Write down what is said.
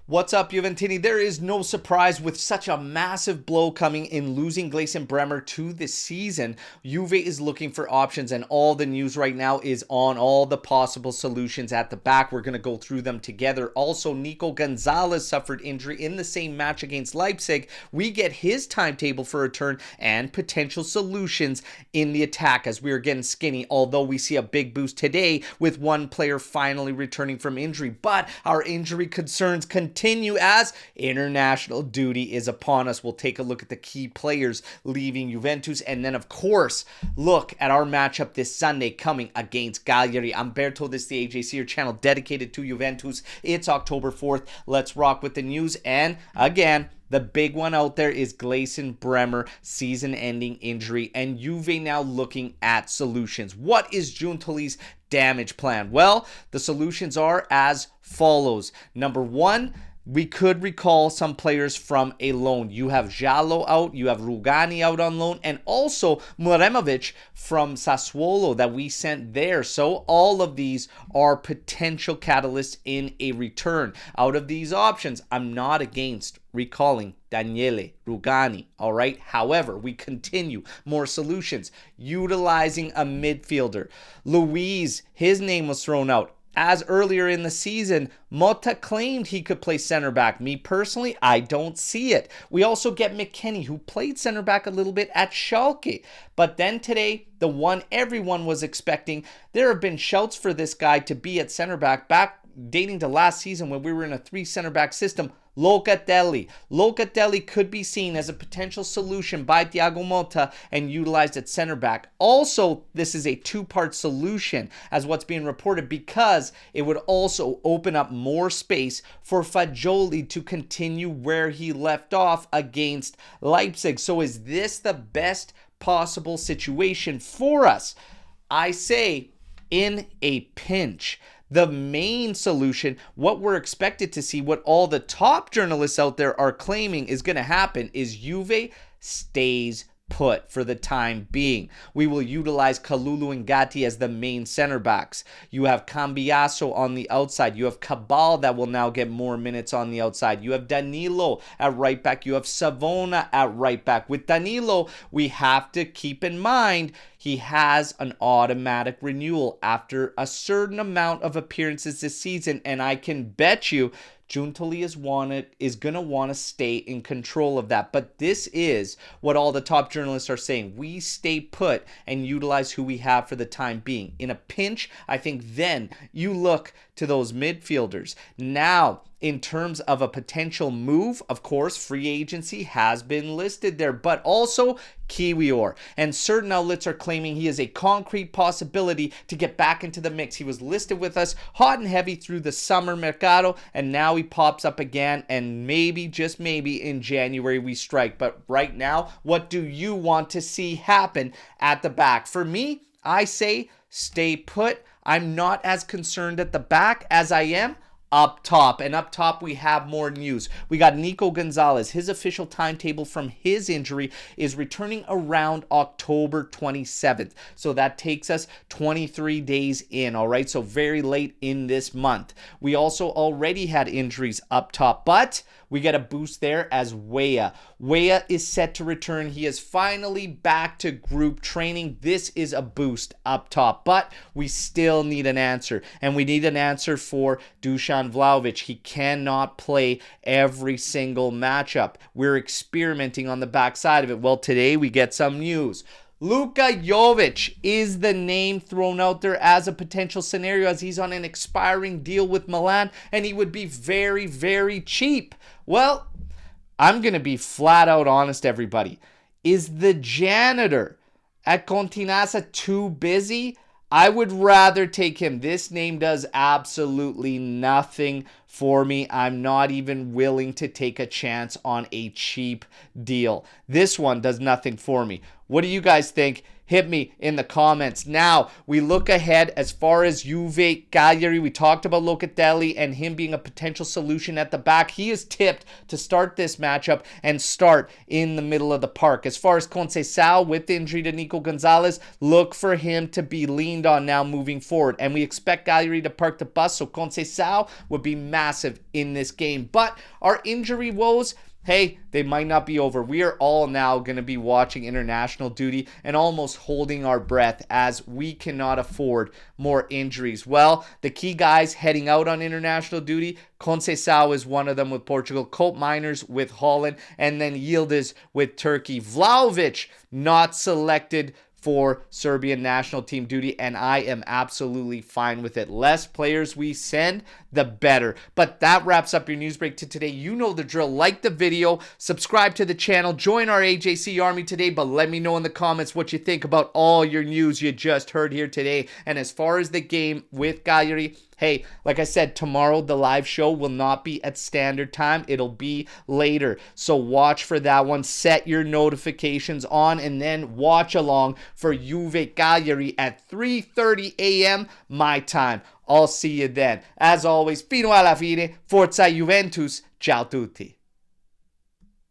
What's up, Juventini? There is no surprise with such a massive blow coming in losing Bremer to this season. Juve is looking for options, and all the news right now is on all the possible solutions at the back. We're going to go through them together. Also, Nico Gonzalez suffered injury in the same match against Leipzig. We get his timetable for return and potential solutions in the attack as we are getting skinny, although we see a big boost today with one player finally returning from injury. But our injury concerns continue as international duty is upon us. We'll take a look at the key players leaving Juventus, and then of course look at our matchup this Sunday coming against Cagliari. I'm Berto, this is the AJC, your channel dedicated to Juventus. It's October 4th. Let's rock with the news, and again, the big one out there is Bremer season-ending injury, and Juve now looking at solutions. What is Giuntoli's damage plan? Well, the solutions are as follows. Number one, we could recall some players from a loan. You have Giallo out, you have Rugani out on loan, and also Muremovic from Sassuolo that we sent there. So all of these are potential catalysts in a return. Out of these options, I'm not against recalling Daniele Rugani, all right? However, we continue more solutions, utilizing a midfielder. Luis, his name was thrown out. As earlier in the season, Motta claimed he could play center back. Me personally, I don't see it. We also get McKennie, who played center back a little bit at Schalke. But then today, the one everyone was expecting, there have been shouts for this guy to be at center back dating to last season when we were in a 3 center back system. Locatelli. Locatelli could be seen as a potential solution by Thiago Motta and utilized at center back. Also, this is a two-part solution as what's being reported, because it would also open up more space for Fagioli to continue where he left off against Leipzig. So is this the best possible situation for us? I say in a pinch. The main solution, what we're expected to see, what all the top journalists out there are claiming is going to happen, is Juve stays put for the time being. We will utilize Kalulu and Gatti as the main center backs. You have Cambiaso on the outside. You have Cabal that will now get more minutes on the outside. You have Danilo at right back. You have Savona at right back. With Danilo, we have to keep in mind he has an automatic renewal after a certain amount of appearances this season, and I can bet you Giuntoli is going to want to stay in control of that. But this is what all the top journalists are saying. We stay put and utilize who we have for the time being. In a pinch, I think then you look to those midfielders. Now, in terms of a potential move, of course, free agency has been listed there, but also Kiwior. And certain outlets are claiming he is a concrete possibility to get back into the mix. He was listed with us hot and heavy through the summer mercado, and now he pops up again, and maybe, just maybe, in January we strike. But right now, what do you want to see happen at the back? For me, I say stay put. I'm not as concerned at the back as I am up top. And up top, we have more news. We got Nico Gonzalez. His official timetable from his injury is returning around October 27th. So that takes us 23 days in, all right? So very late in this month. We also already had injuries up top, but we get a boost there as Weah. Weah is set to return. He is finally back to group training. This is a boost up top, but we still need an answer, and we need an answer for Dusan Vlahovic. He cannot play every single matchup. We're experimenting on the backside of it. Well, today we get some news. Luca Jovic is the name thrown out there as a potential scenario, as he's on an expiring deal with Milan, and he would be very, very cheap. Well, I'm going to be flat out honest, everybody. Is the janitor at Continasa too busy? I would rather take him. This name does absolutely nothing for me. I'm not even willing to take a chance on a cheap deal. This one does nothing for me. What do you guys think? Hit me in the comments. Now, we look ahead as far as Juve, Cagliari. We talked about Locatelli and him being a potential solution at the back. He is tipped to start this matchup and start in the middle of the park. As far as Conceição, with the injury to Nico Gonzalez, look for him to be leaned on now moving forward. And we expect Cagliari to park the bus, so Conceição would be massive massive in this game. But our injury woes, hey, they might not be over. We are all now going to be watching international duty and almost holding our breath as we cannot afford more injuries. Well, the key guys heading out on international duty, Conceição is one of them with Portugal, Cope Miners with Holland, and then Yildiz with Turkey. Vlahovic not selected for Serbian national team duty, and I am absolutely fine with it. Less players we send, the better. But that wraps up your news break to today. You know the drill. Like the video, subscribe to the channel, join our AJC Army today, but let me know in the comments what you think about all your news you just heard here today. And as far as the game with Cagliari, hey, like I said, tomorrow the live show will not be at standard time. It'll be later. So watch for that one. Set your notifications on and then watch along for Juve Cagliari at 3:30 a.m. my time. I'll see you then. As always, fino alla fine, forza Juventus. Ciao tutti.